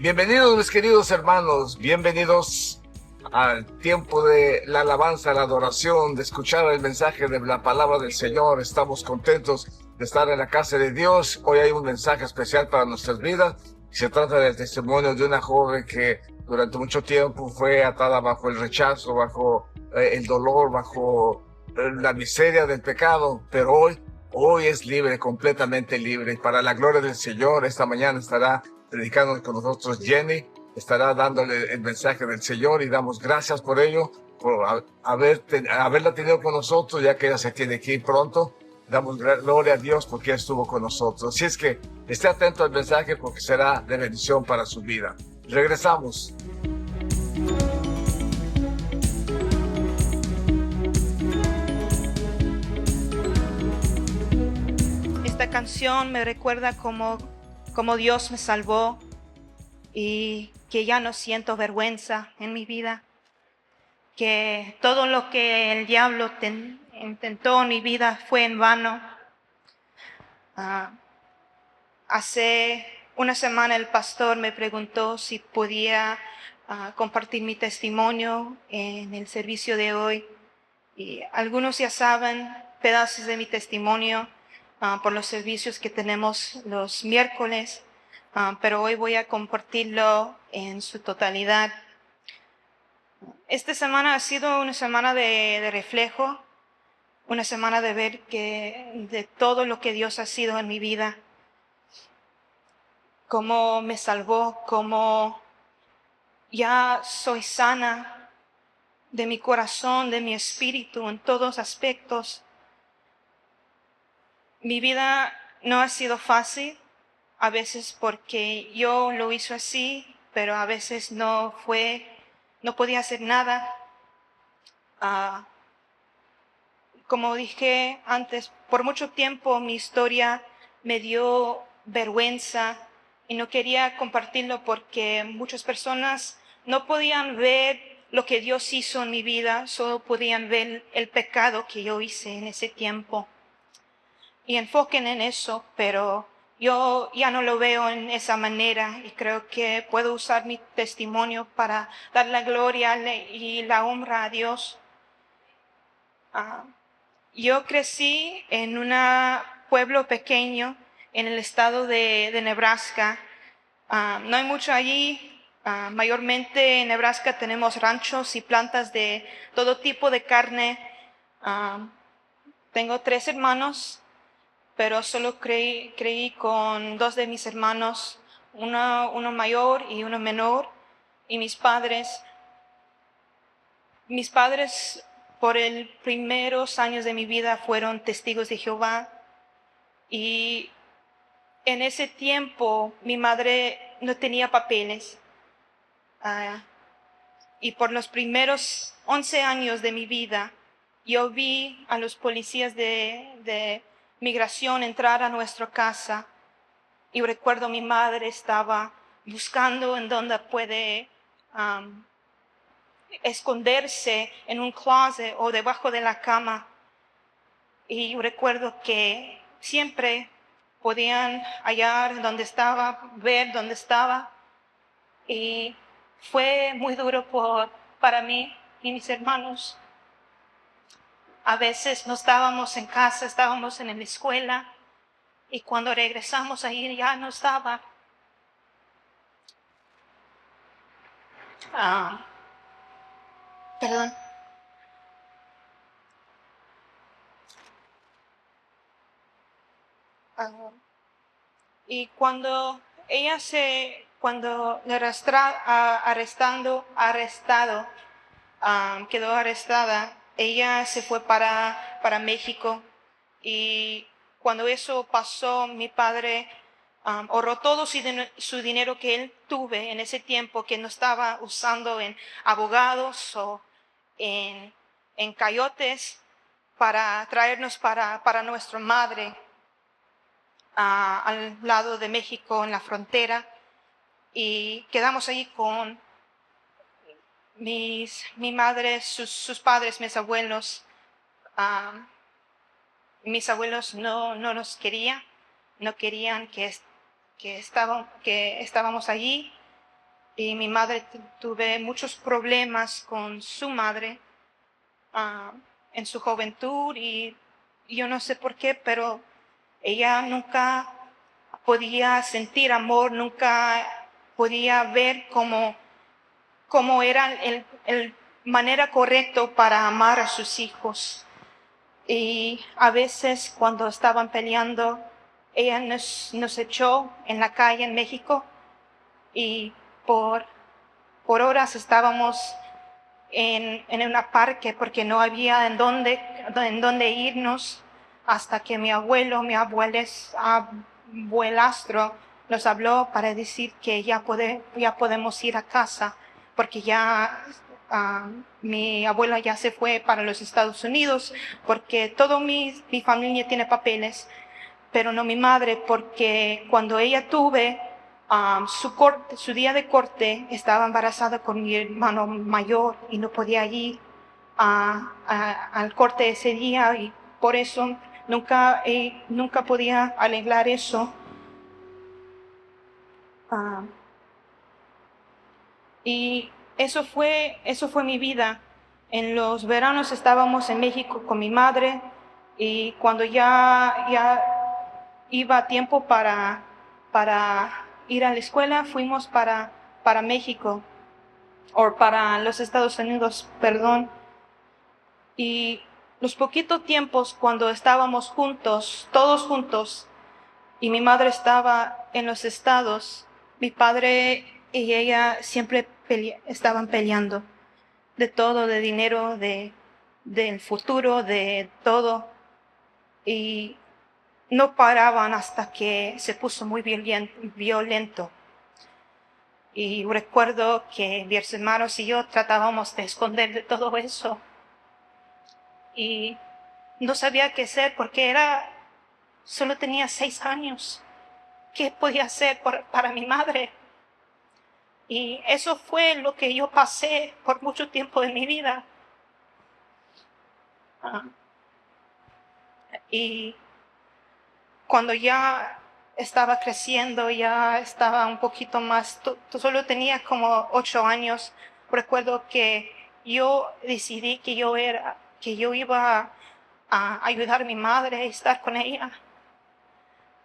Bienvenidos mis queridos hermanos, bienvenidos al tiempo de la alabanza, la adoración, de escuchar el mensaje de la palabra del Señor. Estamos contentos de estar en la casa de Dios. Hoy hay un mensaje especial para nuestras vidas. Se trata del testimonio de una joven que durante mucho tiempo fue atada bajo el rechazo, bajo el dolor, bajo la miseria del pecado, pero hoy es libre, completamente libre. Y para la gloria del Señor, esta mañana estará predicando con nosotros Jenny, estará dándole el mensaje del Señor y damos gracias por ello, por haberla tenido con nosotros, ya que ella se tiene que ir pronto. Damos gloria a Dios porque estuvo con nosotros. Así es que esté atento al mensaje porque será de bendición para su vida. Regresamos. Esta canción me recuerda cómo Dios me salvó y que ya no siento vergüenza en mi vida, que todo lo que el diablo intentó en mi vida fue en vano. Hace una semana el pastor me preguntó si podía compartir mi testimonio en el servicio de hoy. Y algunos ya saben pedazos de mi testimonio por los servicios que tenemos los miércoles, pero hoy voy a compartirlo en su totalidad. Esta semana ha sido una semana de reflejo, una semana de ver de todo lo que Dios ha sido en mi vida, cómo me salvó, cómo ya soy sana de mi corazón, de mi espíritu, en todos aspectos. Mi vida no ha sido fácil, a veces porque yo lo hice así, pero a veces no podía hacer nada. Como dije antes, por mucho tiempo mi historia me dio vergüenza y no quería compartirlo porque muchas personas no podían ver lo que Dios hizo en mi vida, solo podían ver el pecado que yo hice en ese tiempo. Y enfoquen en eso, pero yo ya no lo veo en esa manera y creo que puedo usar mi testimonio para dar la gloria y la honra a Dios. Yo crecí en un pueblo pequeño en el estado de Nebraska. No hay mucho allí. Mayormente en Nebraska tenemos ranchos y plantas de todo tipo de carne. Tengo 3 hermanos, pero solo creí con 2 de mis hermanos, uno mayor y uno menor, y mis padres. Mis padres, por los primeros años de mi vida, fueron testigos de Jehová, y en ese tiempo mi madre no tenía papeles, y por los primeros 11 años de mi vida, yo vi a los policías de migración entrar a nuestra casa. Y recuerdo mi madre estaba buscando en dónde puede esconderse en un closet o debajo de la cama. Y recuerdo que siempre podían hallar dónde estaba, ver dónde estaba. Y fue muy duro para mí y mis hermanos. A veces no estábamos en casa, estábamos en la escuela. Y cuando regresamos ahí ya no estaba. Perdón. Y cuando le quedó arrestada, ella se fue para México. Y cuando eso pasó, mi padre ahorró todo su dinero que él tuve en ese tiempo, que no estaba usando en abogados o en coyotes, para traernos para nuestra madre al lado de México, en la frontera. Y quedamos allí con mi madre, sus padres, mis abuelos. Mis abuelos no nos querían, no querían que estábamos allí. y mi madre tuve muchos problemas con su madre en su juventud y yo no sé por qué, pero ella nunca podía sentir amor, nunca podía ver cómo era el manera correcta para amar a sus hijos. Y a veces cuando estaban peleando, ella nos echó en la calle en México y por horas estábamos en un parque porque no había en dónde irnos hasta que mi abuelastro nos habló para decir que ya podemos ir a casa porque ya mi abuela ya se fue para los Estados Unidos porque toda mi familia tiene papeles, pero no mi madre, porque cuando ella tuve su día de corte, estaba embarazada con mi hermano mayor y no podía ir al corte ese día y por eso nunca podía arreglar eso. Ah, y eso fue mi vida. En los veranos estábamos en México con mi madre y cuando ya iba a tiempo para ir a la escuela, fuimos para México, o para los Estados Unidos, perdón. Y los poquitos tiempos cuando estábamos juntos, todos juntos, y mi madre estaba en los estados, mi padre y ella siempre estaban peleando de todo, de dinero, del futuro, de todo. Y no paraban hasta que se puso muy violento. Y recuerdo que mis hermanos y yo tratábamos de esconder de todo eso. Y no sabía qué hacer porque solo tenía 6 años. ¿Qué podía hacer para mi madre? Y eso fue lo que yo pasé por mucho tiempo de mi vida. Y cuando ya estaba creciendo, ya estaba un poquito más, solo tenía como 8 años, recuerdo que yo decidí que yo iba a ayudar a mi madre a estar con ella.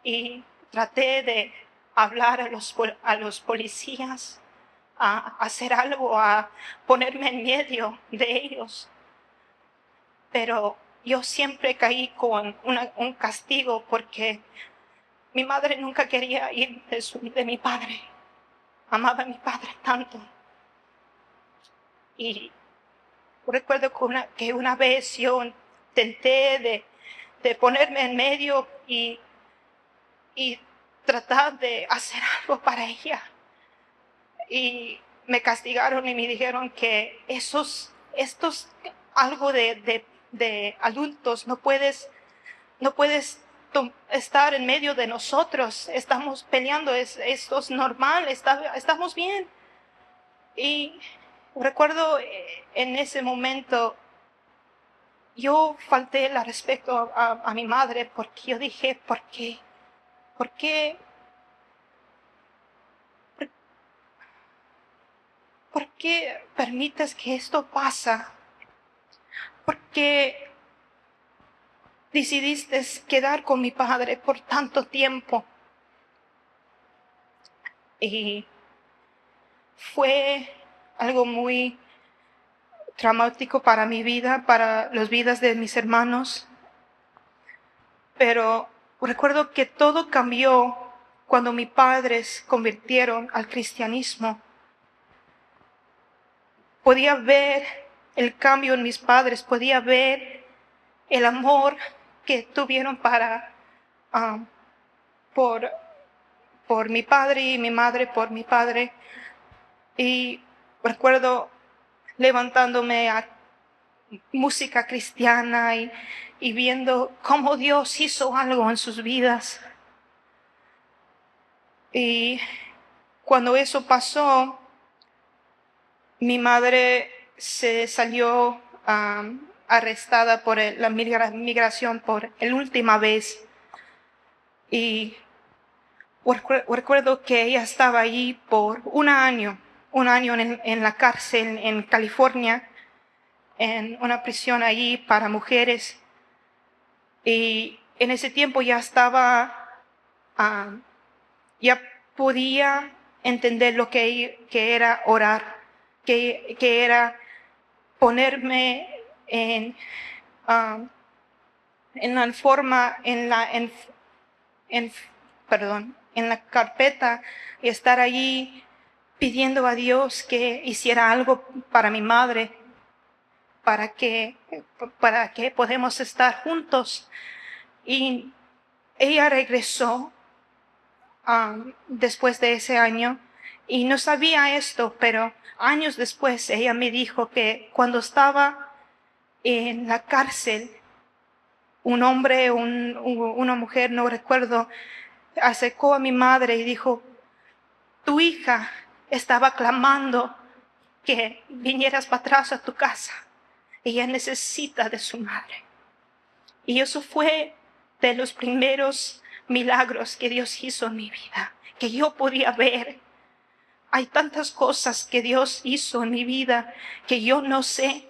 Y traté de hablar a los policías, a hacer algo, a ponerme en medio de ellos. Pero yo siempre caí con un castigo porque mi madre nunca quería ir de mi padre. Amaba a mi padre tanto. Y recuerdo que una vez yo intenté de ponerme en medio y tratar de hacer algo para ella. Y me castigaron y me dijeron que estos algo de adultos, no puedes estar en medio de nosotros, estamos peleando, esto es normal, estamos bien. Y recuerdo en ese momento, yo falté el respeto a mi madre porque yo dije, ¿por qué? ¿Por qué? ¿Por qué permites que esto pasa? ¿Por qué decidiste quedar con mi padre por tanto tiempo? Y fue algo muy traumático para mi vida, para las vidas de mis hermanos. Pero recuerdo que todo cambió cuando mis padres se convirtieron al cristianismo. Podía ver el cambio en mis padres, podía ver el amor que tuvieron por mi padre y mi madre por mi padre. Y recuerdo levantándome a música cristiana y viendo cómo Dios hizo algo en sus vidas. Y cuando eso pasó, mi madre se salió arrestada por la migración por la última vez. Y recuerdo que ella estaba allí por 1 año un año en la cárcel en California, en una prisión allí para mujeres. Y en ese tiempo ya ya podía entender lo que era orar, que era ponerme en la forma, en la carpeta y estar allí pidiendo a Dios que hiciera algo para mi madre, para que podamos estar juntos. Y ella regresó después de ese año y no sabía esto, pero años después ella me dijo que cuando estaba en la cárcel, un hombre, una mujer, no recuerdo, acercó a mi madre y dijo: tu hija estaba clamando que vinieras para atrás a tu casa. Ella necesita de su madre. Y eso fue de los primeros milagros que Dios hizo en mi vida, que yo podía ver. Hay tantas cosas que Dios hizo en mi vida que yo no sé.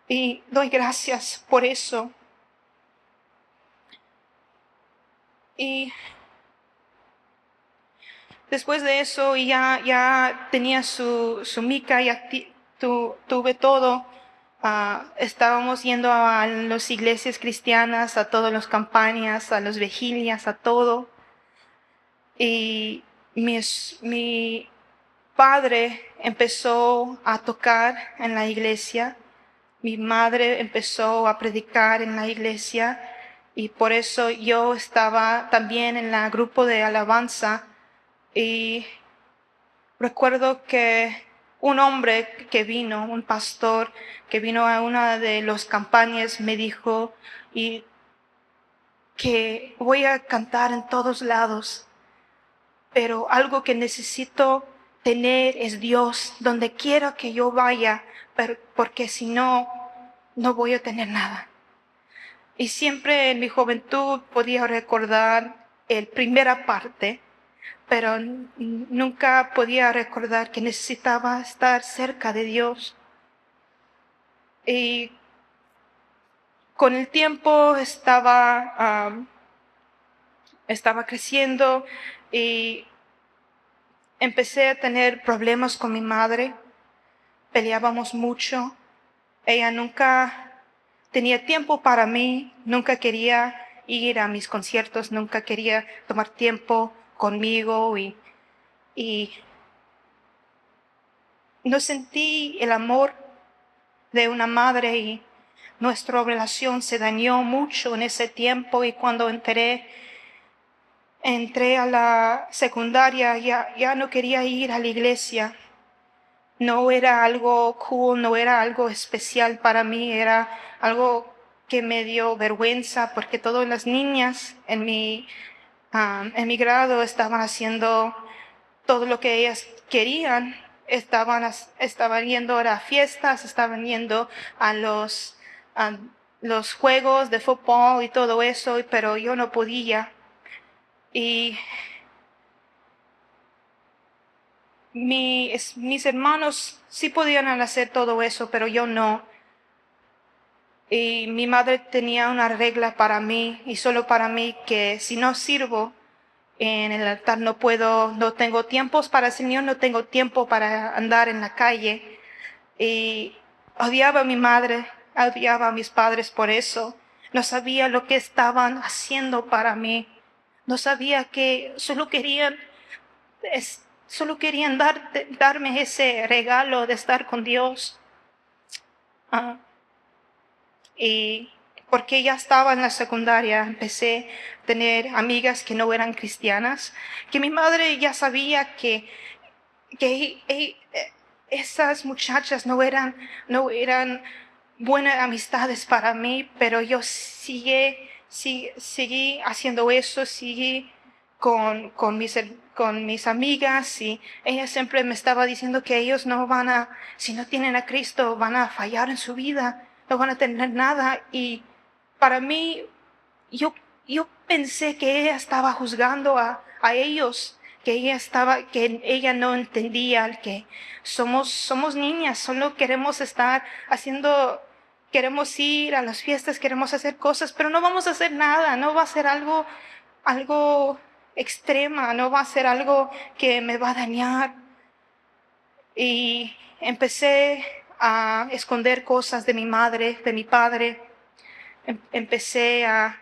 Y doy gracias por eso. Y después de eso ya tenía su mica, ya tuve todo. Estábamos yendo a las iglesias cristianas, a todas las campañas, a las vigilias, a todo. Y mi padre empezó a tocar en la iglesia. Mi madre empezó a predicar en la iglesia. Y por eso yo estaba también en el grupo de alabanza. Y recuerdo que un hombre que vino, un pastor que vino a una de las campañas, me dijo y que voy a cantar en todos lados, pero algo que necesito tener es Dios, donde quiera que yo vaya, porque si no, no voy a tener nada. Y siempre en mi juventud podía recordar la primera parte, pero nunca podía recordar que necesitaba estar cerca de Dios. Y con el tiempo estaba creciendo y empecé a tener problemas con mi madre. Peleábamos mucho. Ella nunca tenía tiempo para mí, nunca quería ir a mis conciertos, nunca quería tomar tiempo conmigo y no sentí el amor de una madre y nuestra relación se dañó mucho en ese tiempo. Y cuando entré a la secundaria ya no quería ir a la iglesia. No era algo cool, no era algo especial para mí, era algo que me dio vergüenza porque todas las niñas en mi grado estaban haciendo todo lo que ellas querían. Estaban yendo a fiestas, estaban yendo a los juegos de fútbol y todo eso, pero yo no podía. Y mis hermanos sí podían hacer todo eso, pero yo no. Y mi madre tenía una regla para mí y solo para mí, que si no sirvo en el altar no tengo tiempos para el Señor, no tengo tiempo para andar en la calle. Y odiaba a mi madre, odiaba a mis padres por eso. No sabía lo que estaban haciendo para mí. No sabía que solo querían darme ese regalo de estar con Dios. Y porque ya estaba en la secundaria, empecé a tener amigas que no eran cristianas, que mi madre ya sabía que esas muchachas no eran buenas amistades para mí, pero yo seguí haciendo eso, seguí con mis amigas, y ella siempre me estaba diciendo que ellos si no tienen a Cristo, van a fallar en su vida, no van a tener nada. Y para mí, yo pensé que ella estaba juzgando a ellos, que ella no entendía que somos niñas, solo queremos estar haciendo, queremos ir a las fiestas, queremos hacer cosas, pero no vamos a hacer nada, no va a ser algo extrema, no va a ser algo que me va a dañar. Y empecé a esconder cosas de mi madre, de mi padre. Empecé a,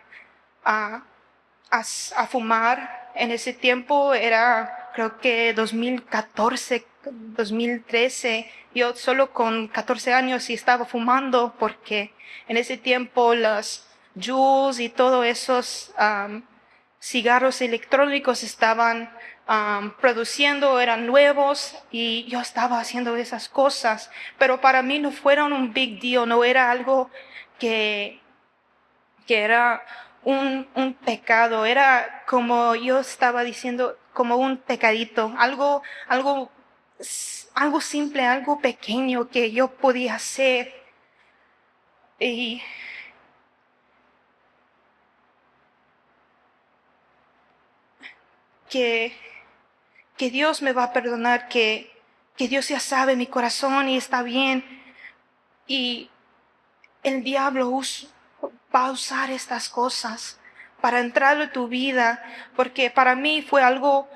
a fumar. En ese tiempo era, creo que 2014, 2013. Yo solo con 14 años y estaba fumando porque en ese tiempo las Juuls y todos esos cigarros electrónicos estaban produciendo, eran nuevos y yo estaba haciendo esas cosas. Pero para mí no fueron un big deal, no era algo que era un pecado, era como yo estaba diciendo, como un pecadito, algo simple, algo pequeño que yo podía hacer. Y que, que Dios me va a perdonar, que Dios ya sabe mi corazón y está bien. Y el diablo va a usar estas cosas para entrar en tu vida, porque para mí fue algo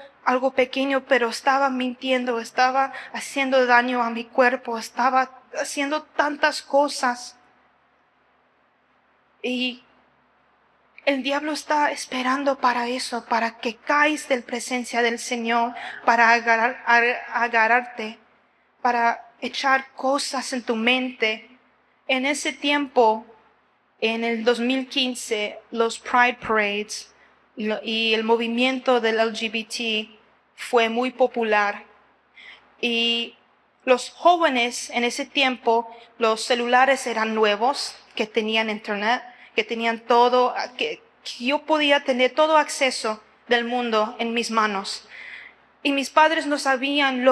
pequeño, pero estaba mintiendo, estaba haciendo daño a mi cuerpo, estaba haciendo tantas cosas. Y el diablo está esperando para eso, para que caes de la presencia del Señor, para agarrarte, para echar cosas en tu mente. En ese tiempo, en el 2015, los Pride Parades y el movimiento del LGBT fue muy popular. Y los jóvenes en ese tiempo, los celulares eran nuevos, que tenían internet, que tenían todo, que yo podía tener todo acceso del mundo en mis manos. Y mis padres no sabían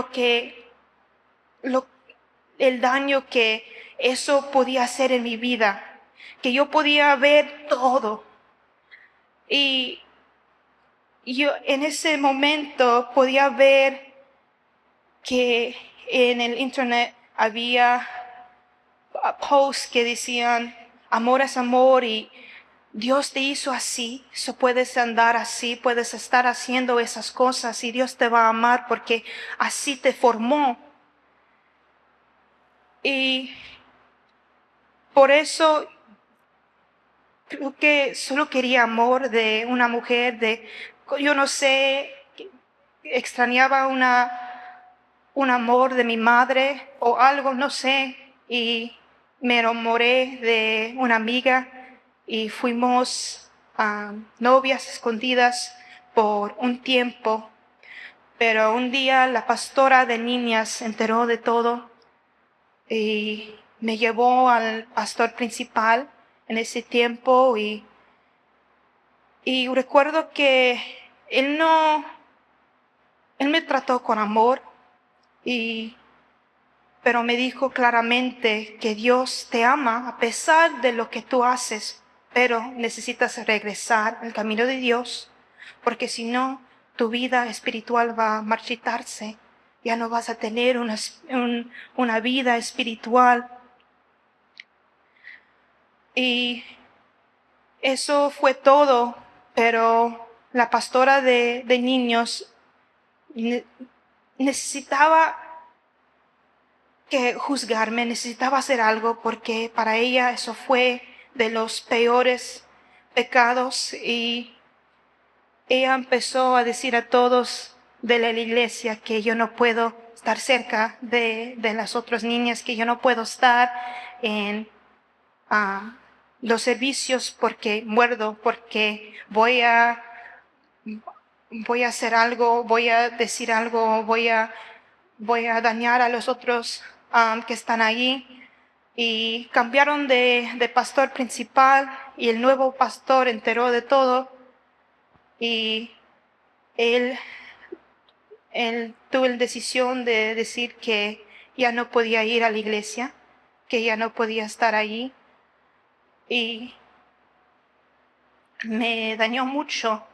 el daño que eso podía hacer en mi vida, que yo podía ver todo. Y yo en ese momento podía ver que en el internet había posts que decían, amor es amor y Dios te hizo así, puedes andar así, puedes estar haciendo esas cosas y Dios te va a amar porque así te formó. Y por eso creo que solo quería amor de una mujer, yo no sé, extrañaba un amor de mi madre o algo, no sé, y me enamoré de una amiga y fuimos novias escondidas por un tiempo, pero un día la pastora de niñas se enteró de todo y me llevó al pastor principal en ese tiempo y recuerdo que él me trató con amor pero me dijo claramente que Dios te ama a pesar de lo que tú haces, pero necesitas regresar al camino de Dios, porque si no, tu vida espiritual va a marchitarse, ya no vas a tener una vida espiritual. Y eso fue todo, pero la pastora de niños necesitaba que juzgarme, necesitaba hacer algo porque para ella eso fue de los peores pecados y ella empezó a decir a todos de la iglesia que yo no puedo estar cerca de las otras niñas, que yo no puedo estar en los servicios porque muerdo, porque voy a hacer algo, voy a decir algo, voy a dañar a los otros que están ahí. Y cambiaron de pastor principal y el nuevo pastor enteró de todo y él tuvo la decisión de decir que ya no podía ir a la iglesia, que ya no podía estar allí y me dañó mucho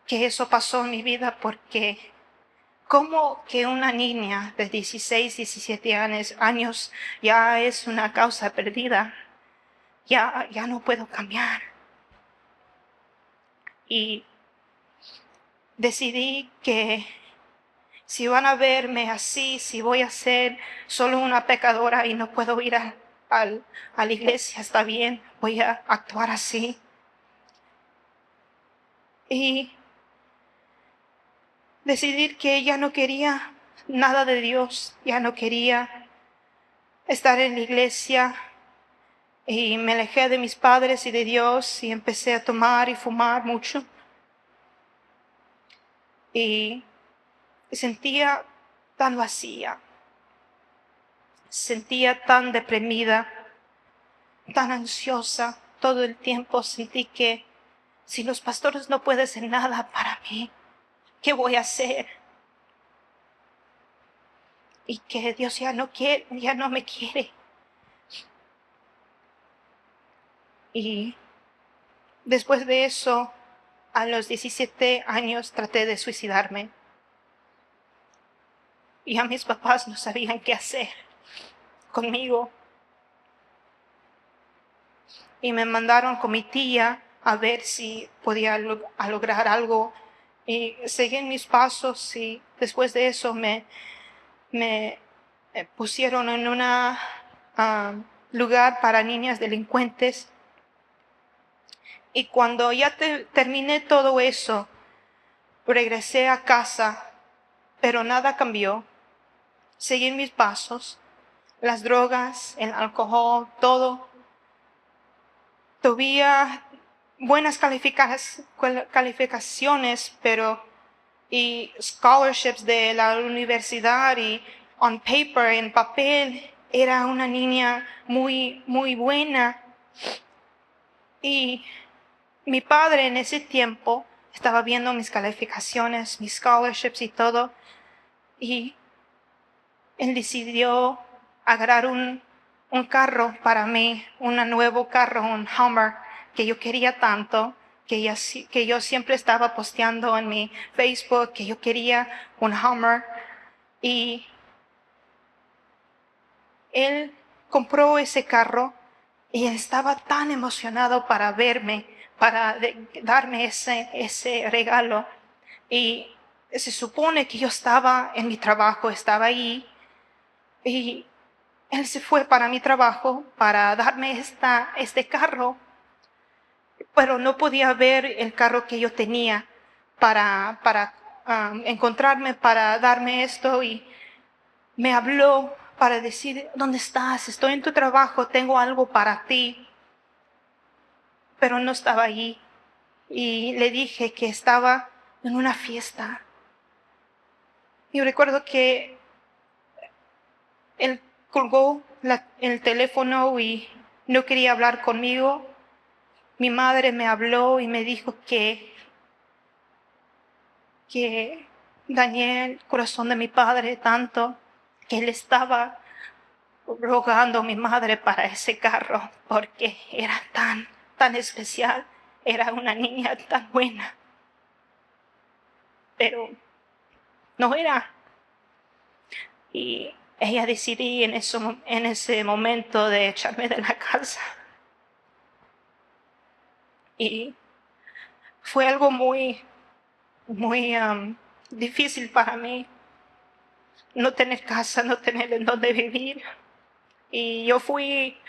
que eso pasó en mi vida, porque ¿cómo que una niña de 16, 17 años ya es una causa perdida? Ya no puedo cambiar. Y decidí que si van a verme así, si voy a ser solo una pecadora y no puedo ir a la iglesia, está bien, voy a actuar así. Y decidir que ya no quería nada de Dios, ya no quería estar en la iglesia, y me alejé de mis padres y de Dios y empecé a tomar y fumar mucho. Y sentía tan vacía, sentía tan deprimida, tan ansiosa. Todo el tiempo sentí que si los pastores no pueden hacer nada para mí, ¿qué voy a hacer? Y que Dios ya no me quiere. Y después de eso, a los 17 años traté de suicidarme. Y a mis papás no sabían qué hacer conmigo. Y me mandaron con mi tía a ver si podía lograr algo. Y seguí en mis pasos, y después de eso me pusieron en un lugar para niñas delincuentes. Y cuando ya terminé todo eso, regresé a casa, pero nada cambió. Seguí mis pasos, las drogas, el alcohol, todo. Tuve buenas calificaciones, y scholarships de la universidad, y on paper, en papel, era una niña muy, muy buena. Y mi padre en ese tiempo estaba viendo mis calificaciones, mis scholarships y todo, y él decidió agarrar un carro para mí, un nuevo carro, un Hummer, que yo quería tanto, que yo siempre estaba posteando en mi Facebook que yo quería un Hummer. Y él compró ese carro y estaba tan emocionado para verme, para darme ese regalo. Y se supone que yo estaba en mi trabajo, estaba ahí, y él se fue para mi trabajo para darme este carro, pero no podía ver el carro que yo tenía para encontrarme, para darme esto. Y me habló para decir: ¿dónde estás? Estoy en tu trabajo, tengo algo para ti. Pero no estaba allí. Y le dije que estaba en una fiesta. Y recuerdo que él colgó el teléfono y no quería hablar conmigo. Mi madre me habló y me dijo que dañé el corazón de mi padre tanto, que él estaba rogando a mi madre para ese carro porque era tan especial. Era una niña tan buena, pero no era. Y ella decidió en ese momento de echarme de la casa. Y fue algo muy, muy difícil para mí, no tener casa, no tener en dónde vivir. Y yo fui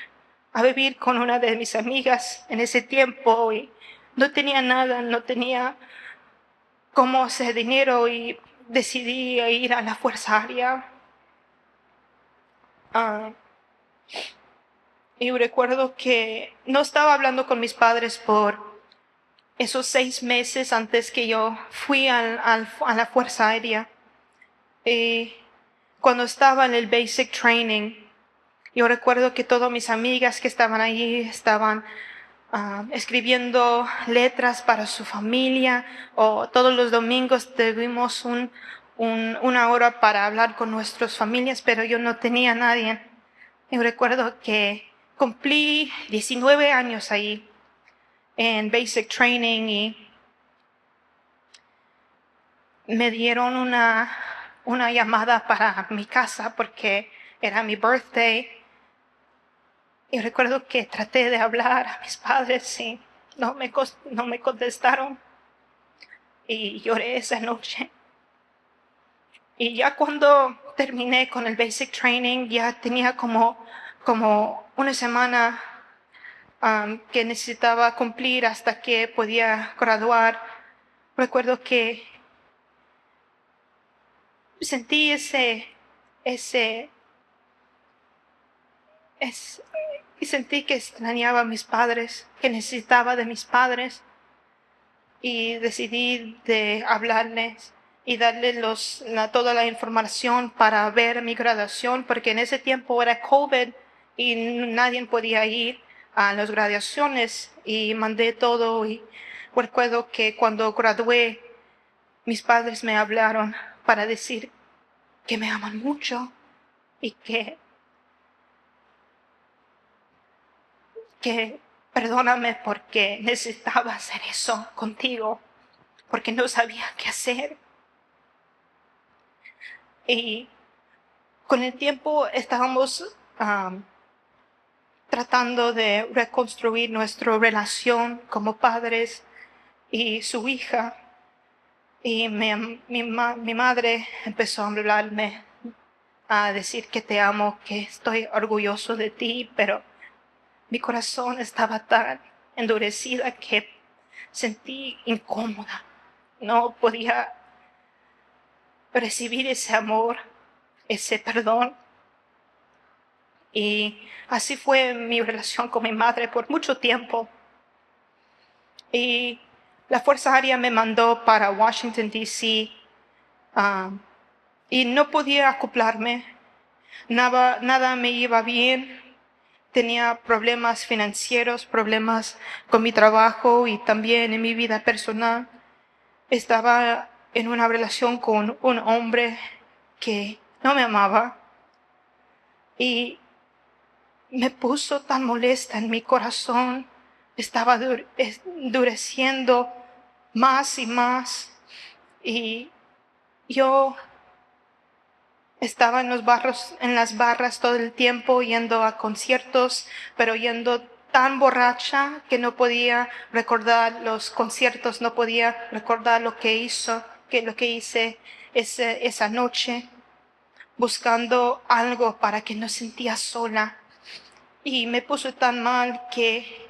a vivir con una de mis amigas en ese tiempo y no tenía nada, no tenía cómo hacer dinero, y decidí ir a la Fuerza Aérea. Y recuerdo que no estaba hablando con mis padres por esos 6 meses antes que yo fui a la Fuerza Aérea. Y cuando estaba en el Basic Training, yo recuerdo que todas mis amigas que estaban allí estaban escribiendo letras para su familia, o todos los domingos tuvimos una hora para hablar con nuestras familias, pero yo no tenía a nadie. Yo recuerdo que cumplí 19 años ahí en Basic Training, y me dieron una llamada para mi casa porque era mi birthday. Y recuerdo que traté de hablar a mis padres y no me contestaron. Y lloré esa noche. Y ya cuando terminé con el basic training, ya tenía como una semana que necesitaba cumplir hasta que podía graduar. Recuerdo que sentí y sentí que extrañaba a mis padres, que necesitaba de mis padres, y decidí de hablarles y darles toda la información para ver mi graduación, porque en ese tiempo era COVID y nadie podía ir a las graduaciones, y mandé todo. Y recuerdo que cuando gradué, mis padres me hablaron para decir que me aman mucho y que perdóname porque necesitaba hacer eso contigo, porque no sabía qué hacer. Y con el tiempo estábamos tratando de reconstruir nuestra relación como padres y su hija. Y mi madre empezó a hablarme, a decir que te amo, que estoy orgulloso de ti, pero mi corazón estaba tan endurecida que sentí incómoda. No podía recibir ese amor, ese perdón. Y así fue mi relación con mi madre por mucho tiempo. Y la Fuerza Aérea me mandó para Washington, D.C. Y no podía acoplarme. Nada me iba bien. Tenía problemas financieros, problemas con mi trabajo y también en mi vida personal. Estaba en una relación con un hombre que no me amaba y me puso tan molesta en mi corazón. Estaba endureciendo más y más, y yo estaba en las barras todo el tiempo, yendo a conciertos, pero yendo tan borracha que no podía recordar los conciertos, no podía recordar lo que hice esa noche, buscando algo para que no sentía sola. Y me puso tan mal que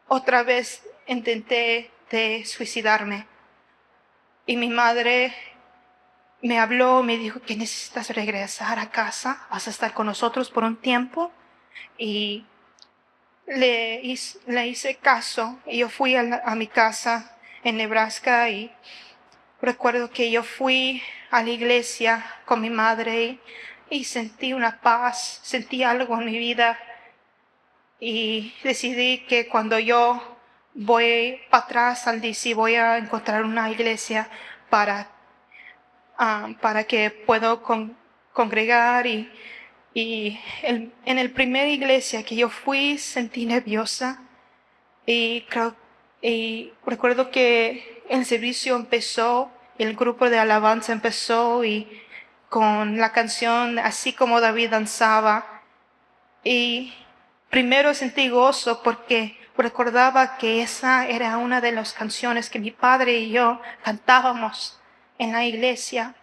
otra vez intenté de suicidarme. Y mi madre me habló, me dijo que necesitas regresar a casa, vas a estar con nosotros por un tiempo. Y le hice caso, y yo fui a mi casa en Nebraska, y recuerdo que yo fui a la iglesia con mi madre y sentí una paz, sentí algo en mi vida, y decidí que cuando yo voy para atrás al DC voy a encontrar una iglesia para que puedo congregar. En el primer iglesia que yo fui sentí nerviosa, y recuerdo que el servicio empezó, el grupo de alabanza empezó, y con la canción Así como David danzaba. Y primero sentí gozo porque recordaba que esa era una de las canciones que mi padre y yo cantábamos en la iglesia.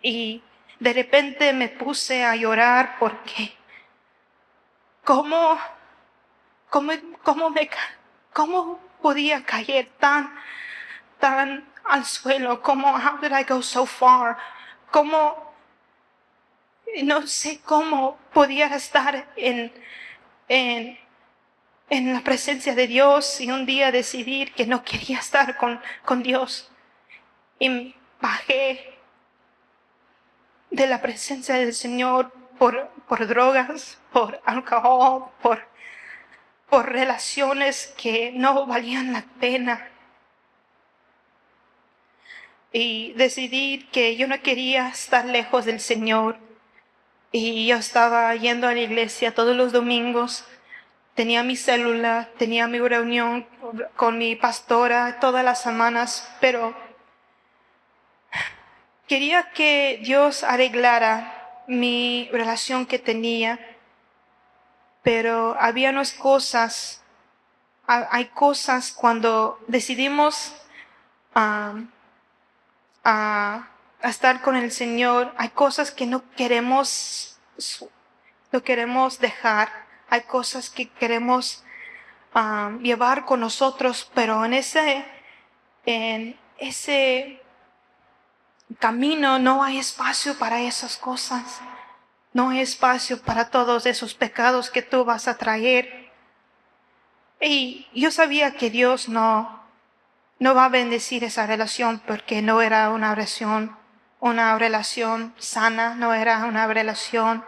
Y de repente me puse a llorar porque cómo podía caer tan al suelo, how did I go so far, no sé cómo podía estar en la presencia de Dios y un día decidir que no quería estar con Dios. Y bajé de la presencia del Señor por drogas, por alcohol, por relaciones que no valían la pena. Y decidí que yo no quería estar lejos del Señor. Y yo estaba yendo a la iglesia todos los domingos. Tenía mi célula, tenía mi reunión con mi pastora todas las semanas, pero quería que Dios arreglara mi relación que tenía, pero había unas cosas, hay cosas cuando decidimos a, a estar con el Señor, hay cosas que no queremos dejar, hay cosas que queremos llevar con nosotros, pero en ese camino no hay espacio para esas cosas. No hay espacio para todos esos pecados que tú vas a traer. Y yo sabía que Dios no va a bendecir esa relación porque no era una relación sana, no era una relación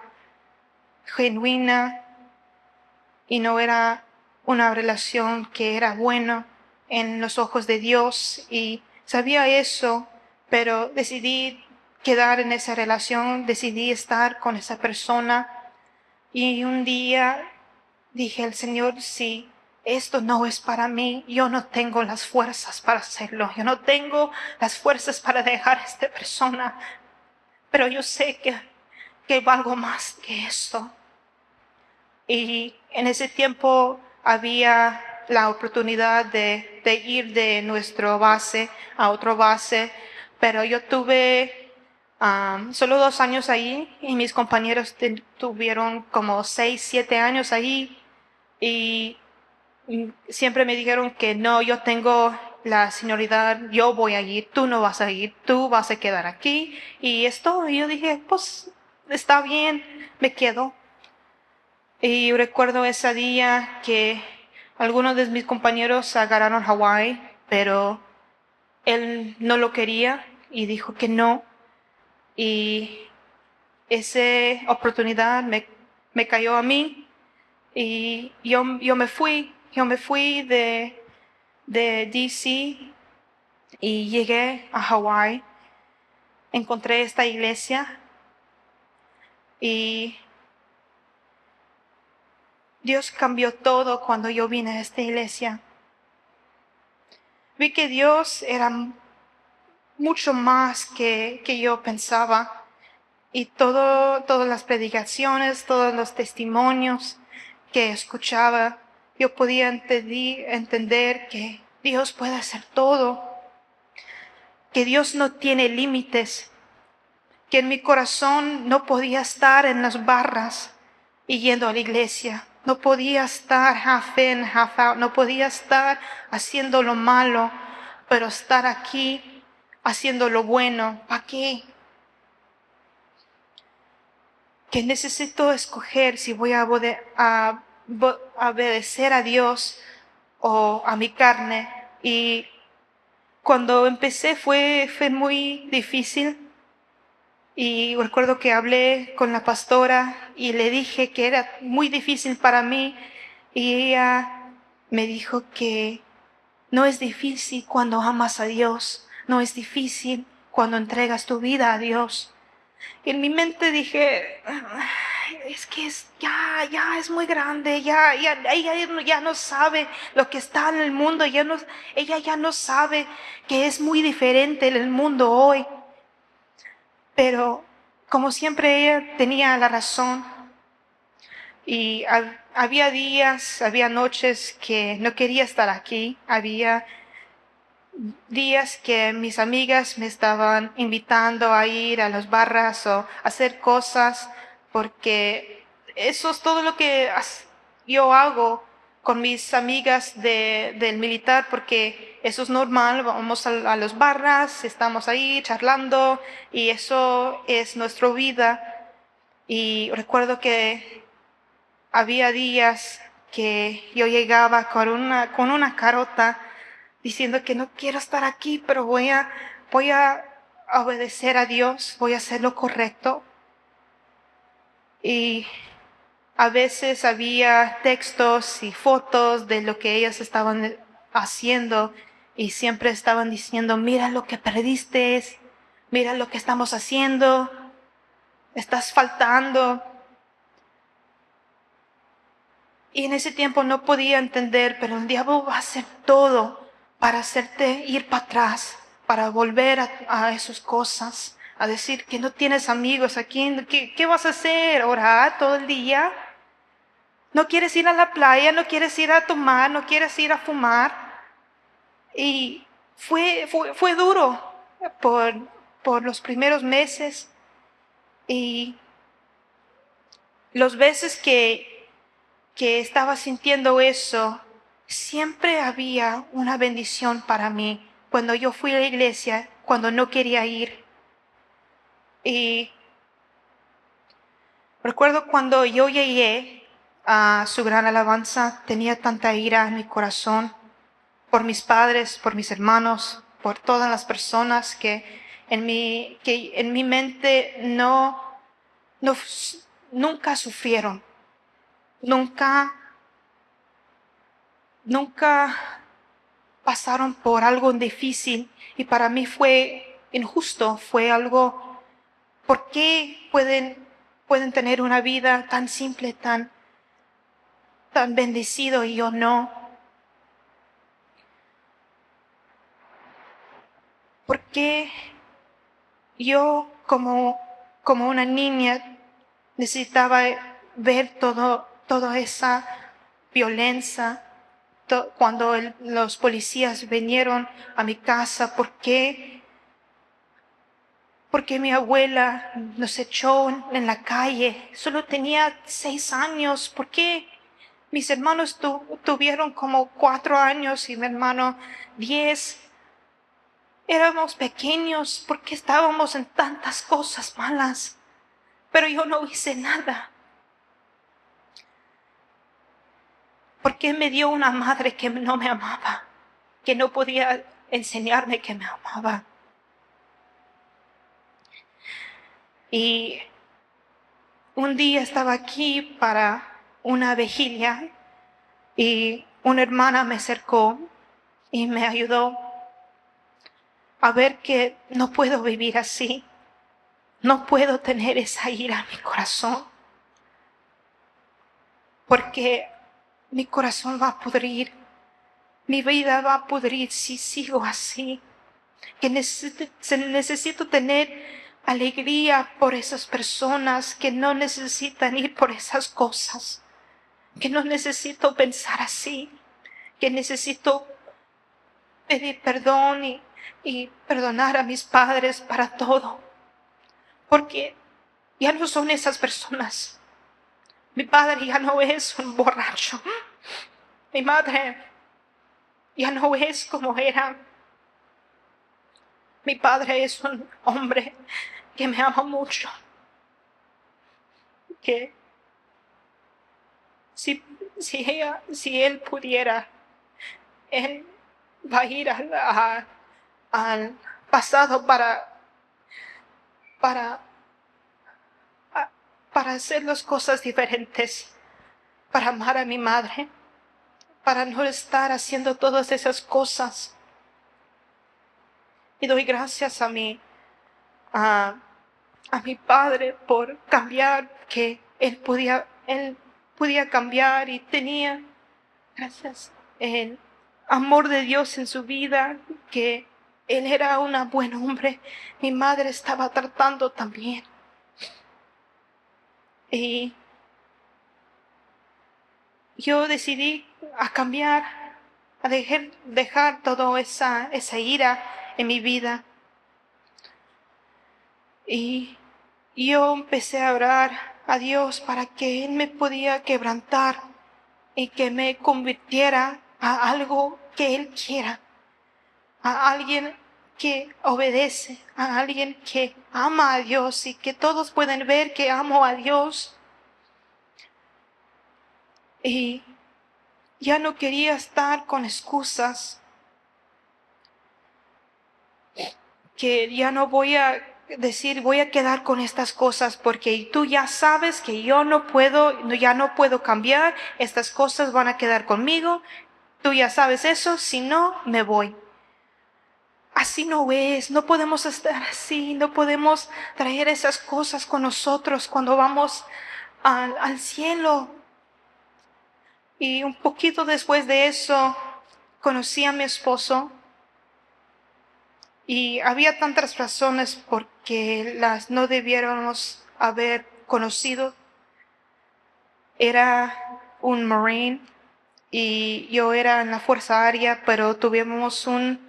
genuina y no era una relación que era buena en los ojos de Dios. Y sabía eso, pero decidí quedar en esa relación, decidí estar con esa persona. Y un día dije al Señor, si esto no es para mí, yo no tengo las fuerzas para hacerlo, yo no tengo las fuerzas para dejar a esta persona, pero yo sé que valgo más que esto. Y en ese tiempo había la oportunidad de ir de nuestra base a otra base, pero yo tuve solo 2 años ahí y mis compañeros tuvieron como 6, 7 años ahí y siempre me dijeron que no, yo tengo la senioridad, yo voy a ir, tú no vas a ir, tú vas a quedar aquí y yo dije, pues está bien, me quedo. Y recuerdo ese día que algunos de mis compañeros agarraron Hawái, pero él no lo quería y dijo que no. Y esa oportunidad me cayó a mí y yo me fui de DC y llegué a Hawái. Encontré esta iglesia y Dios cambió todo cuando yo vine a esta iglesia. Vi que Dios era mucho más que yo pensaba. Y todas las predicaciones, todos los testimonios que escuchaba, yo podía entender que Dios puede hacer todo, que Dios no tiene límites, que en mi corazón no podía estar en las barras y yendo a la iglesia. No podía estar half in, half out. No podía estar haciendo lo malo, pero estar aquí haciendo lo bueno. ¿Para qué? Que necesito escoger si voy a obedecer a Dios o a mi carne. Y cuando empecé fue muy difícil. Y recuerdo que hablé con la pastora y le dije que era muy difícil para mí. Y ella me dijo que no es difícil cuando amas a Dios. No es difícil cuando entregas tu vida a Dios. Y en mi mente dije, es que ya es muy grande, ella ya no sabe lo que está en el mundo, ella ya no sabe que es muy diferente en el mundo hoy. Pero como siempre ella tenía la razón y había días, había noches que no quería estar aquí, había días que mis amigas me estaban invitando a ir a las barras o hacer cosas, porque eso es todo lo que yo hago con mis amigas del militar, porque eso es normal, vamos a las barras, estamos ahí charlando y eso es nuestra vida. Y recuerdo que había días que yo llegaba con una carota diciendo que no quiero estar aquí, pero voy a obedecer a Dios, voy a hacer lo correcto. Y a veces había textos y fotos de lo que ellas estaban haciendo y siempre estaban diciendo, mira lo que perdiste, mira lo que estamos haciendo, estás faltando. Y en ese tiempo no podía entender, pero el diablo va a hacer todo para hacerte ir para atrás, para volver a esas cosas, a decir que no tienes amigos aquí. ¿Qué vas a hacer? ¿Orar todo el día? ¿No quieres ir a la playa? ¿No quieres ir a tomar? ¿No quieres ir a fumar? Y fue duro por los primeros meses. Y los veces que estaba sintiendo eso, siempre había una bendición para mí. Cuando yo fui a la iglesia, cuando no quería ir. Y recuerdo cuando yo llegué a su gran alabanza, tenía tanta ira en mi corazón por mis padres, por mis hermanos, por todas las personas que en mi mente nunca sufrieron, nunca pasaron por algo difícil, y para mí fue injusto, fue algo, ¿por qué pueden tener una vida tan simple, tan bendecido y yo no? ¿Por qué yo como una niña necesitaba ver toda esa violencia? Cuando los policías vinieron a mi casa, ¿por qué mi abuela nos echó en la calle? Solo tenía 6 años. ¿Por qué mis hermanos tuvieron como 4 años y mi hermano 10? Éramos pequeños. ¿Por qué estábamos en tantas cosas malas? Pero yo no hice nada. ¿Por qué me dio una madre que no me amaba? Que no podía enseñarme que me amaba. Y un día estaba aquí para una vigilia y una hermana me acercó y me ayudó a ver que no puedo vivir así. No puedo tener esa ira en mi corazón, porque mi corazón va a pudrir, mi vida va a pudrir si sigo así. Que necesito tener alegría por esas personas que no necesitan ir por esas cosas, que no necesito pensar así, que necesito pedir perdón y perdonar a mis padres para todo, porque ya no son esas personas. Mi padre ya no es un borracho, mi madre ya no es como era. Mi padre es un hombre que me ama mucho, que si él pudiera, él va a ir al pasado para hacer las cosas diferentes, para amar a mi madre, para no estar haciendo todas esas cosas. Y doy gracias a mi padre por cambiar, que él podía cambiar y tenía, gracias, el amor de Dios en su vida, que él era un buen hombre. Mi madre estaba tratando también. Y yo decidí a cambiar, a dejar toda esa ira en mi vida. Y yo empecé a orar a Dios para que Él me podía quebrantar y que me convirtiera a algo que Él quiera, a alguien que obedece, a alguien que ama a Dios y que todos pueden ver que amo a Dios. Y ya no quería estar con excusas, que ya no voy a decir voy a quedar con estas cosas porque tú ya sabes que ya no puedo cambiar, estas cosas van a quedar conmigo, tú ya sabes eso, si no, me voy. Así no es, no podemos estar así, no podemos traer esas cosas con nosotros cuando vamos al cielo. Y un poquito después de eso, conocí a mi esposo Y había tantas razones por que las no debiéramos haber conocido. Era un Marine y yo era en la Fuerza Aérea, pero tuvimos un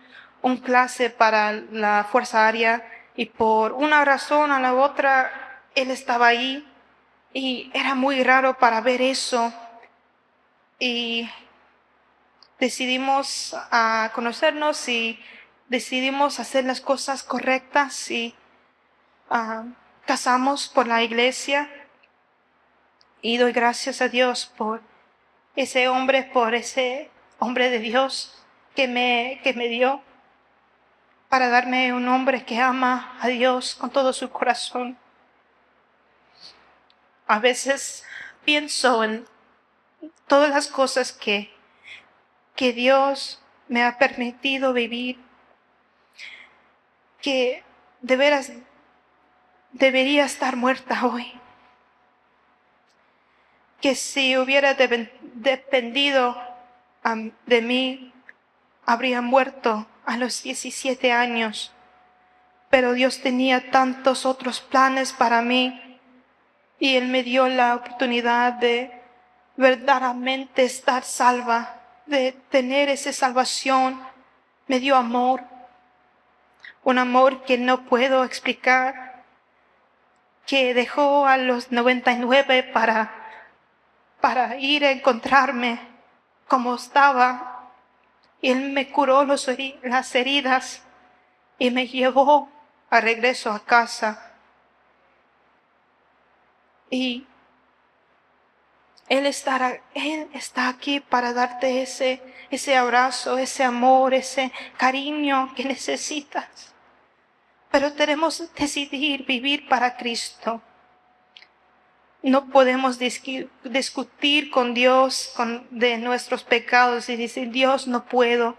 clase para la Fuerza Aérea y por una razón a la otra él estaba ahí y era muy raro para ver eso y decidimos conocernos y decidimos hacer las cosas correctas y casamos por la iglesia y doy gracias a Dios por ese hombre de Dios que me dio para darme un hombre que ama a Dios con todo su corazón. A veces pienso en todas las cosas que Dios me ha permitido vivir, que de veras debería estar muerta hoy, que si hubiera dependido de mí, habría muerto a los 17 años, pero Dios tenía tantos otros planes para mí y Él me dio la oportunidad de verdaderamente estar salva, de tener esa salvación. Me dio amor, un amor que no puedo explicar, que dejó a los 99 para ir a encontrarme como estaba. Y Él me curó las heridas y me llevó a regreso a casa. Y Él está aquí para darte ese abrazo, ese amor, ese cariño que necesitas. Pero tenemos que decidir vivir para Cristo. No podemos discutir con Dios de nuestros pecados y decir, Dios, no puedo.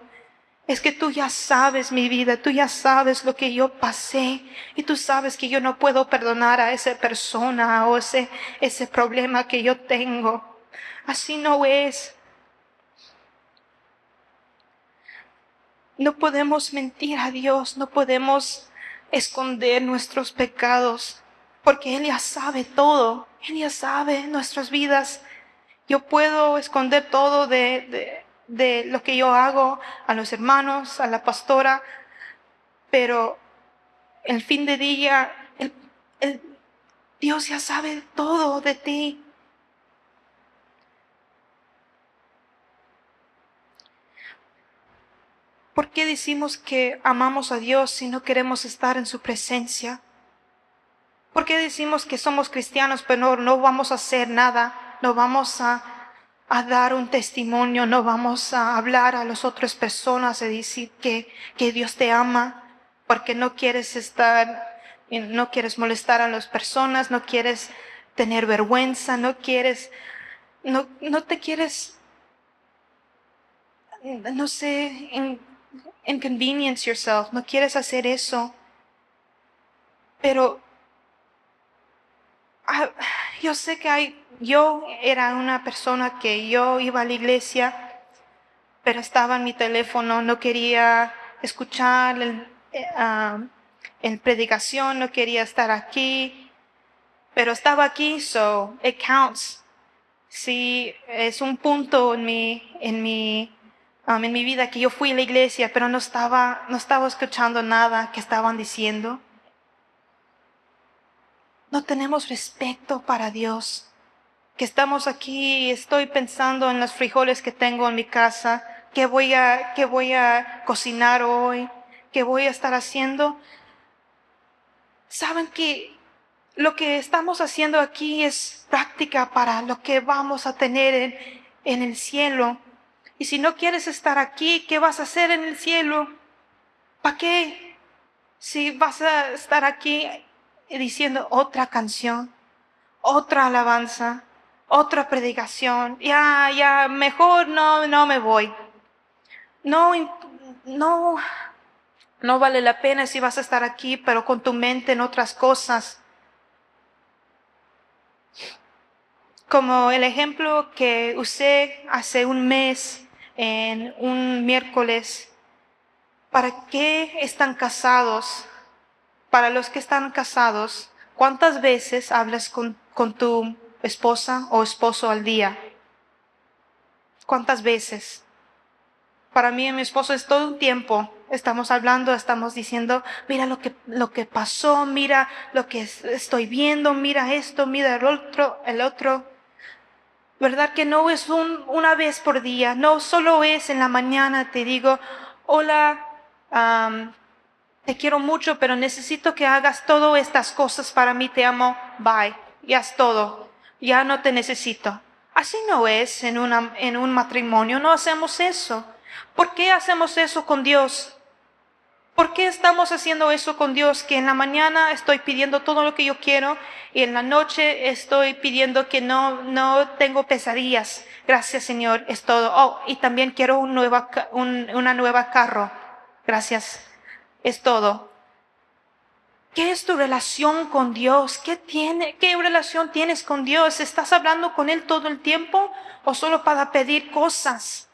Es que tú ya sabes mi vida, tú ya sabes lo que yo pasé y tú sabes que yo no puedo perdonar a esa persona o ese problema que yo tengo. Así no es. No podemos mentir a Dios, no podemos esconder nuestros pecados, porque Él ya sabe todo, Él ya sabe nuestras vidas. Yo puedo esconder todo de lo que yo hago a los hermanos, a la pastora, pero el fin de día, Dios ya sabe todo de ti. ¿Por qué decimos que amamos a Dios si no queremos estar en su presencia? ¿Por qué decimos que somos cristianos pero no vamos a hacer nada? No vamos a dar un testimonio, no vamos a hablar a las otras personas y decir que Dios te ama, porque no quieres no quieres molestar a las personas, no quieres tener vergüenza, no te quieres, no sé, inconvenience yourself, no quieres hacer eso. Pero yo sé que yo era una persona que yo iba a la iglesia, pero estaba en mi teléfono, no quería escuchar en predicación, no quería estar aquí, pero estaba aquí, so it counts. Sí, es un punto en mi vida que yo fui a la iglesia, pero no estaba escuchando nada que estaban diciendo. No tenemos respeto para Dios. Que estamos aquí y estoy pensando en los frijoles que tengo en mi casa, qué voy a cocinar hoy, qué voy a estar haciendo. Saben que lo que estamos haciendo aquí es práctica para lo que vamos a tener en el cielo. Y si no quieres estar aquí, ¿qué vas a hacer en el cielo? ¿Para qué? Si vas a estar aquí diciendo otra canción, otra alabanza, otra predicación, ya, mejor no me voy. No vale la pena si vas a estar aquí, pero con tu mente en otras cosas. Como el ejemplo que usé hace un mes, en un miércoles, ¿Para qué están casados? Para los que están casados, ¿cuántas veces hablas con tu esposa o esposo al día? ¿Cuántas veces? Para mí y mi esposo es todo un tiempo. Estamos hablando, estamos diciendo, mira lo que pasó, mira lo que estoy viendo, mira esto, mira el otro. ¿Verdad que no es una vez por día? No solo es en la mañana, te digo, hola, te quiero mucho, pero necesito que hagas todas estas cosas para mí, te amo, bye, ya es todo, ya no te necesito. Así no es en un matrimonio, no hacemos eso. ¿Por qué hacemos eso con Dios? ¿Por qué estamos haciendo eso con Dios? Que en la mañana estoy pidiendo todo lo que yo quiero y en la noche estoy pidiendo que no tengo pesadillas. Gracias, Señor, es todo. Oh, y también quiero una nueva carro. Gracias, es todo. ¿Qué es tu relación con Dios? ¿Qué relación tienes con Dios? ¿Estás hablando con Él todo el tiempo o solo para pedir cosas?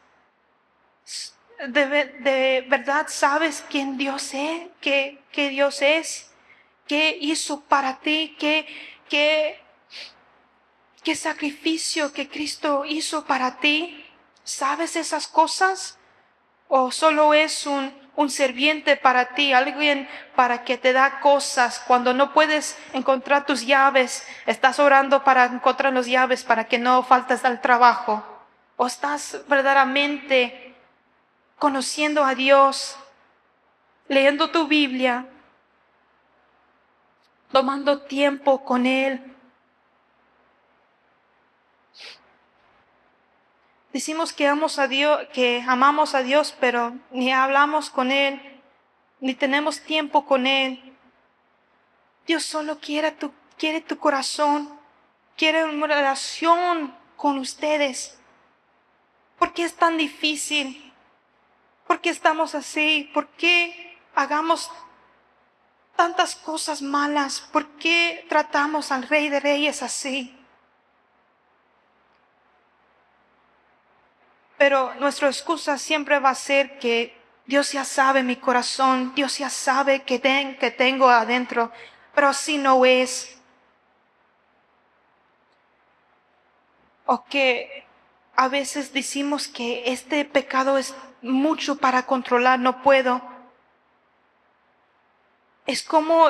¿De verdad sabes quién Dios es? ¿Qué Dios es? ¿Qué hizo para ti? ¿Qué sacrificio que Cristo hizo para ti? ¿Sabes esas cosas? ¿O solo es un sirviente para ti, alguien para que te da cosas? Cuando no puedes encontrar tus llaves, estás orando para encontrar las llaves para que no faltes al trabajo. ¿O estás verdaderamente conociendo a Dios, leyendo tu Biblia, tomando tiempo con Él? Decimos que amamos a Dios, pero ni hablamos con Él, ni tenemos tiempo con Él. Dios solo quiere tu corazón, quiere una relación con ustedes. ¿Por qué es tan difícil? ¿Por qué estamos así? ¿Por qué hagamos tantas cosas malas? ¿Por qué tratamos al Rey de Reyes así? Pero nuestra excusa siempre va a ser que Dios ya sabe mi corazón, Dios ya sabe que tengo adentro, pero así no es. O que a veces decimos que este pecado es mucho para controlar, no puedo. Es como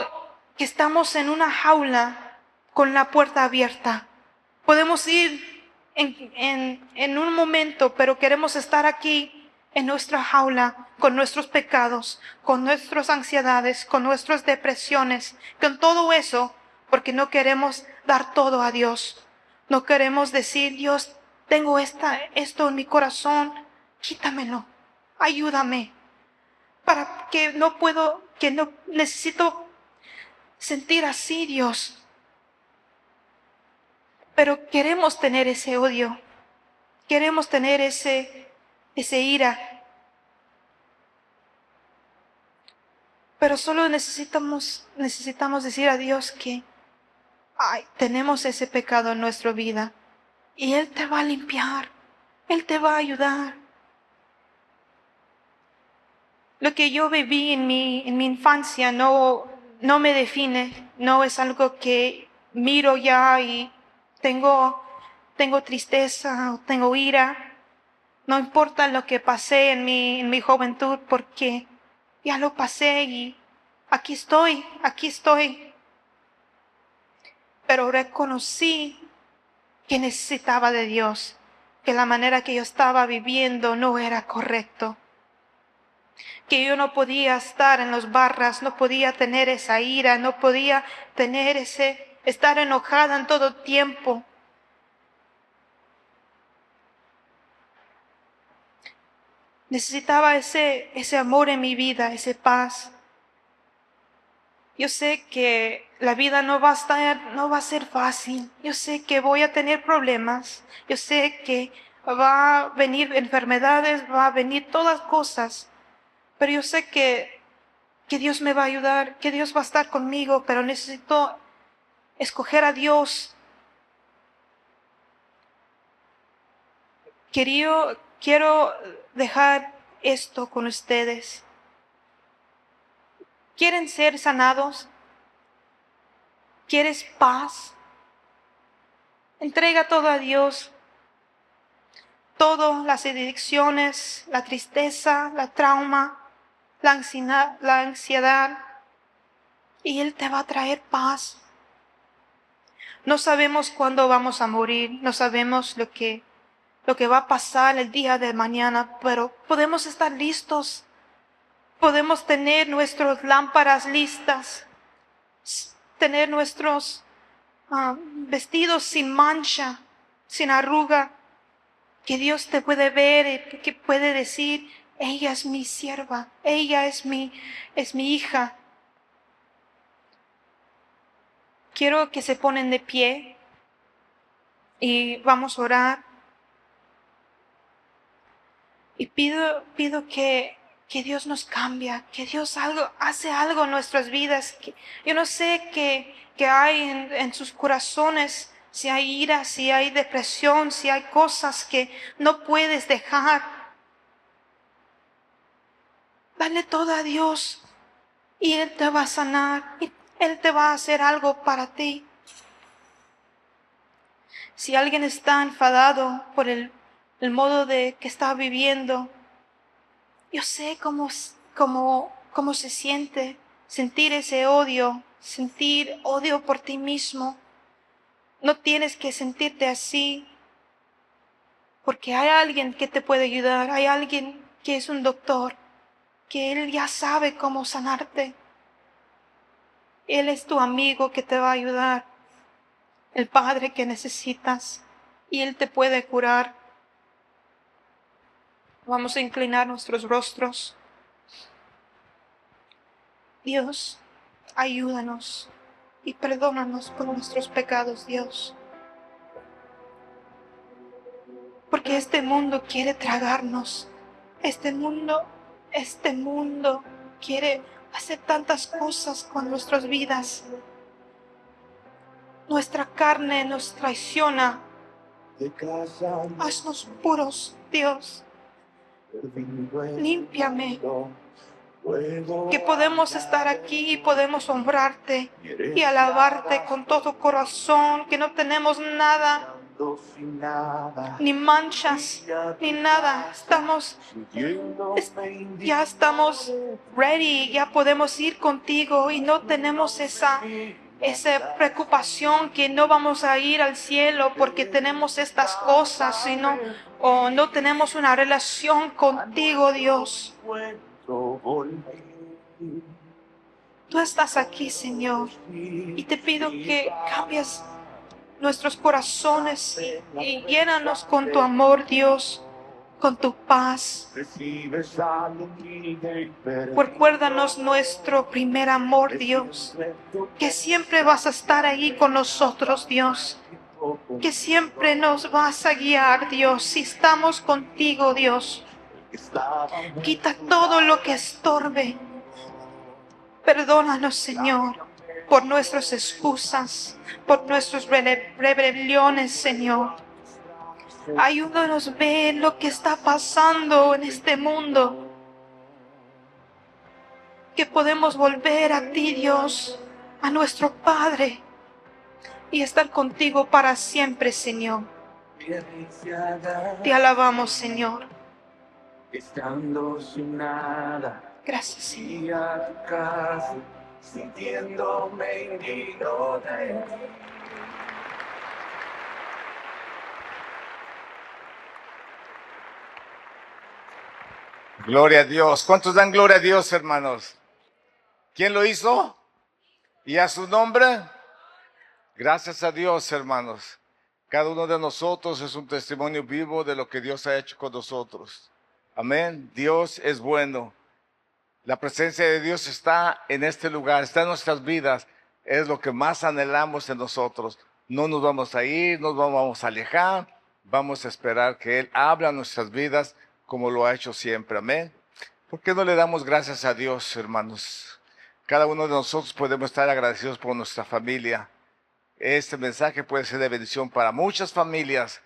que estamos en una jaula con la puerta abierta. Podemos ir en un momento, pero queremos estar aquí en nuestra jaula con nuestros pecados, con nuestras ansiedades, con nuestras depresiones, con todo eso, porque no queremos dar todo a Dios. No queremos decir, Dios, tengo esto en mi corazón, quítamelo, ayúdame, para que no necesito sentir así, Dios. Pero queremos tener ese odio, queremos tener ese ira. Pero solo necesitamos decir a Dios que tenemos ese pecado en nuestra vida. Y Él te va a limpiar, Él te va a ayudar. Lo que yo viví en mi infancia no me define, no es algo que miro ya y tengo tristeza o tengo ira. No importa lo que pasé en mi juventud, porque ya lo pasé y aquí estoy. Pero reconocí que necesitaba de Dios, que la manera que yo estaba viviendo no era correcto, que yo no podía estar en los barras, no podía tener esa ira, no podía tener estar enojada en todo tiempo. Necesitaba ese amor en mi vida, esa paz. Yo sé que la vida no va a ser fácil. Yo sé que voy a tener problemas. Yo sé que va a venir enfermedades, va a venir todas cosas. Pero yo sé que Dios me va a ayudar, que Dios va a estar conmigo, pero necesito escoger a Dios. Quiero dejar esto con ustedes. ¿Quieren ser sanados? ¿Quieres paz? Entrega todo a Dios. Todas las adicciones, la tristeza, la trauma, la ansiedad. Y Él te va a traer paz. No sabemos cuándo vamos a morir. No sabemos lo que va a pasar el día de mañana. Pero podemos estar listos. Podemos tener nuestras lámparas listas. Tener nuestros vestidos sin mancha, sin arruga, que Dios te puede ver y que puede decir, ella es mi sierva, ella es mi hija. Quiero que se ponen de pie y vamos a orar. Y pido que Dios nos cambia, que Dios hace algo en nuestras vidas. Yo no sé qué hay en sus corazones, si hay ira, si hay depresión, si hay cosas que no puedes dejar. Dale todo a Dios y Él te va a sanar y Él te va a hacer algo para ti. Si alguien está enfadado por el modo de que está viviendo, yo sé cómo se siente sentir ese odio, sentir odio por ti mismo. No tienes que sentirte así, porque hay alguien que te puede ayudar, hay alguien que es un doctor, que Él ya sabe cómo sanarte. Él es tu amigo que te va a ayudar, el Padre que necesitas, y Él te puede curar. Vamos a inclinar nuestros rostros. Dios, ayúdanos y perdónanos por nuestros pecados, Dios. Porque este mundo quiere tragarnos. Este mundo quiere hacer tantas cosas con nuestras vidas. Nuestra carne nos traiciona. Haznos puros, Dios. Límpiame. Que podemos estar aquí y podemos honrarte y alabarte con todo corazón, que no tenemos nada, ni manchas, ni nada. Ya estamos ready, ya podemos ir contigo y no tenemos esa preocupación que no vamos a ir al cielo porque tenemos estas cosas, sino o no tenemos una relación contigo, Dios. Tú estás aquí, Señor, y te pido que cambies nuestros corazones y llénanos con tu amor, Dios, con tu paz. Recuérdanos nuestro primer amor, Dios, que siempre vas a estar ahí con nosotros, Dios, que siempre nos vas a guiar, Dios, si estamos contigo, Dios. Quita todo lo que estorbe. Perdónanos, Señor, por nuestras excusas, por nuestras rebeliones, Señor. Ayúdanos a ver lo que está pasando en este mundo. Que podemos volver a ti, Dios, a nuestro Padre, y estar contigo para siempre, Señor. Te alabamos, Señor. Estando sin nada. Gracias, Señor. Y a tu casa, sintiéndome indigno de ti. Gloria a Dios. ¿Cuántos dan gloria a Dios, hermanos? ¿Quién lo hizo? ¿Y a su nombre? Gracias a Dios, hermanos. Cada uno de nosotros es un testimonio vivo de lo que Dios ha hecho con nosotros. Amén. Dios es bueno. La presencia de Dios está en este lugar, está en nuestras vidas. Es lo que más anhelamos en nosotros. No nos vamos a ir, no nos vamos a alejar. Vamos a esperar que Él hable a nuestras vidas como lo ha hecho siempre. Amén. ¿Por qué no le damos gracias a Dios, hermanos? Cada uno de nosotros podemos estar agradecidos por nuestra familia. Este mensaje puede ser de bendición para muchas familias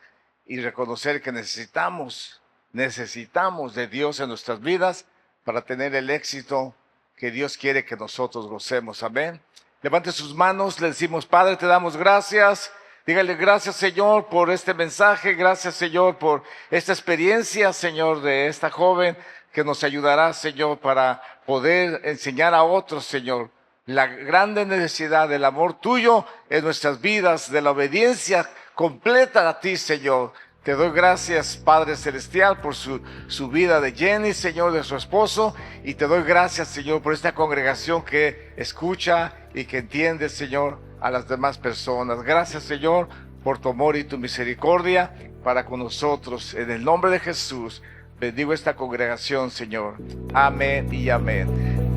y reconocer que necesitamos de Dios en nuestras vidas para tener el éxito que Dios quiere que nosotros gocemos. Amén. Levante sus manos, le decimos: Padre, te damos gracias. Dígale: gracias, Señor, por este mensaje. Gracias, Señor, por esta experiencia, Señor, de esta joven que nos ayudará, Señor, para poder enseñar a otros, Señor, la grande necesidad del amor tuyo en nuestras vidas, de la obediencia completa a ti, Señor. Te doy gracias, Padre Celestial, por su vida de Jenny, Señor, de su esposo. Y te doy gracias, Señor, por esta congregación que escucha y que entiende, Señor, a las demás personas. Gracias, Señor, por tu amor y tu misericordia para con nosotros. En el nombre de Jesús, bendigo esta congregación, Señor. Amén y amén.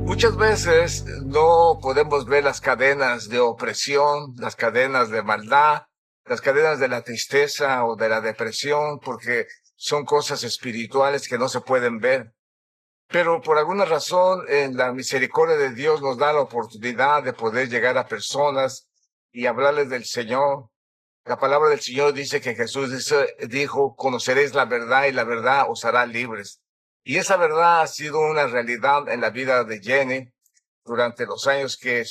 Muchas veces no podemos ver las cadenas de opresión, las cadenas de maldad, las cadenas de la tristeza o de la depresión, porque son cosas espirituales que no se pueden ver. Pero por alguna razón, en la misericordia de Dios nos da la oportunidad de poder llegar a personas y hablarles del Señor. La palabra del Señor dice que Jesús dijo: conoceréis la verdad y la verdad os hará libres. Y esa verdad ha sido una realidad en la vida de Jenny. Durante los años que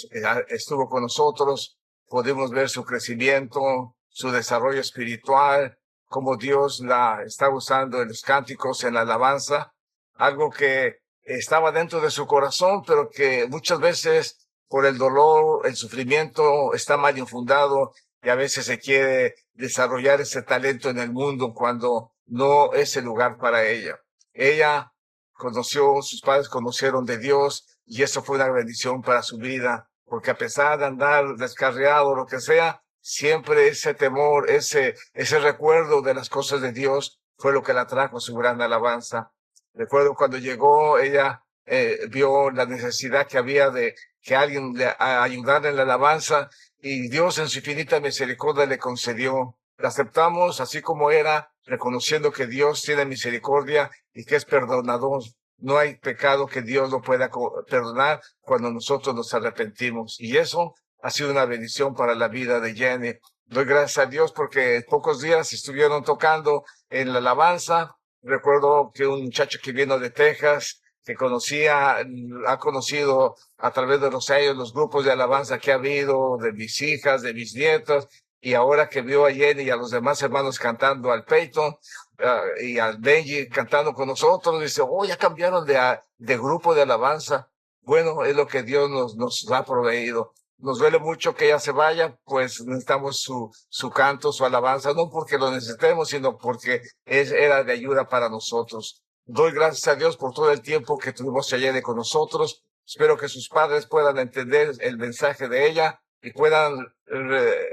estuvo con nosotros, pudimos ver su crecimiento, su desarrollo espiritual, cómo Dios la está usando en los cánticos, en la alabanza, algo que estaba dentro de su corazón, pero que muchas veces por el dolor, el sufrimiento está mal infundado, y a veces se quiere desarrollar ese talento en el mundo cuando no es el lugar para ella. Ella sus padres conocieron de Dios, y eso fue una bendición para su vida, porque a pesar de andar descarriado o lo que sea, siempre ese temor, ese recuerdo de las cosas de Dios fue lo que la trajo a su gran alabanza. Recuerdo cuando llegó, ella vio la necesidad que había de que alguien le ayudara en la alabanza, y Dios en su infinita misericordia le concedió. La aceptamos así como era, reconociendo que Dios tiene misericordia y que es perdonador. No hay pecado que Dios no pueda perdonar cuando nosotros nos arrepentimos. Y eso ha sido una bendición para la vida de Jenny. Doy gracias a Dios porque en pocos días estuvieron tocando en la alabanza. Recuerdo que un muchacho que vino de Texas, que ha conocido a través de los años los grupos de alabanza que ha habido, de mis hijas, de mis nietos, y ahora que vio a Jenny y a los demás hermanos cantando, al Peyton y al Benji cantando con nosotros, dice: oh, ya cambiaron de grupo de alabanza. Bueno, es lo que Dios nos ha proveído. Nos duele mucho que ella se vaya, pues necesitamos su canto, su alabanza, no porque lo necesitemos, sino porque era de ayuda para nosotros. Doy gracias a Dios por todo el tiempo que tuvimos a Jenny con nosotros. Espero que sus padres puedan entender el mensaje de ella y puedan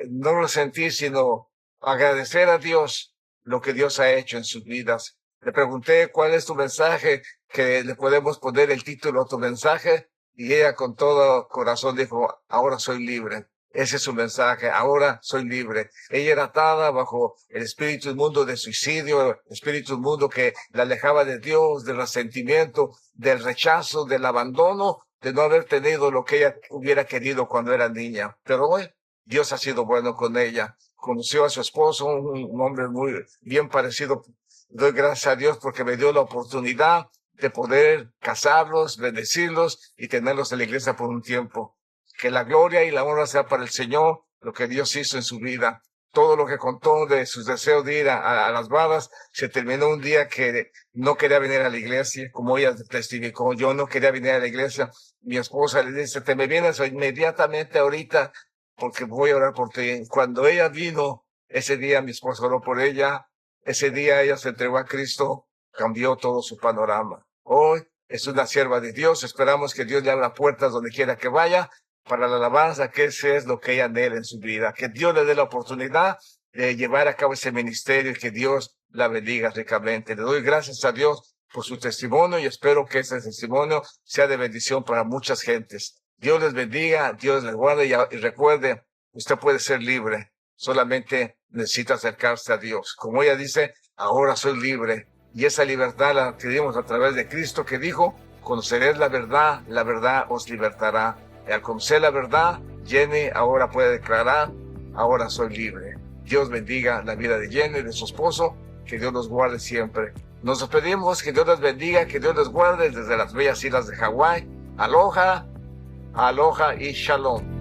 no resentir, sino agradecer a Dios lo que Dios ha hecho en sus vidas. Le pregunté: ¿cuál es tu mensaje? Que le podemos poner el título a tu mensaje. Y ella con todo corazón dijo: ahora soy libre. Ese es su mensaje: ahora soy libre. Ella era atada bajo el espíritu inmundo de suicidio, el espíritu inmundo que la alejaba de Dios, del resentimiento, del rechazo, del abandono, de no haber tenido lo que ella hubiera querido cuando era niña. Pero hoy Dios ha sido bueno con ella. Conoció a su esposo, un hombre muy bien parecido. Doy gracias a Dios porque me dio la oportunidad de poder casarlos, bendecirlos y tenerlos en la iglesia por un tiempo. Que la gloria y la honra sea para el Señor, lo que Dios hizo en su vida. Todo lo que contó de sus deseos de ir a las barras se terminó un día que no quería venir a la iglesia, como ella testificó. Yo no quería venir a la iglesia. Mi esposa le dice: te me vienes inmediatamente ahorita porque voy a orar por ti. Cuando ella vino, ese día mi esposa oró por ella. Ese día ella se entregó a Cristo, cambió todo su panorama. Hoy es una sierva de Dios. Esperamos que Dios le abra puertas donde quiera que vaya para la alabanza, que ese es lo que ella anhela en su vida. Que Dios le dé la oportunidad de llevar a cabo ese ministerio y que Dios la bendiga ricamente. Le doy gracias a Dios por su testimonio y espero que ese testimonio sea de bendición para muchas gentes. Dios les bendiga, Dios les guarde y recuerde, usted puede ser libre. Solamente necesita acercarse a Dios. Como ella dice: ahora soy libre. Y esa libertad la adquirimos a través de Cristo, que dijo: conoceréis la verdad os libertará. Y al conocer la verdad, Jenny ahora puede declarar: ahora soy libre. Dios bendiga la vida de Jenny, de su esposo, que Dios los guarde siempre. Nos despedimos, que Dios les bendiga, que Dios les guarde desde las bellas islas de Hawái. Aloha, aloha y shalom.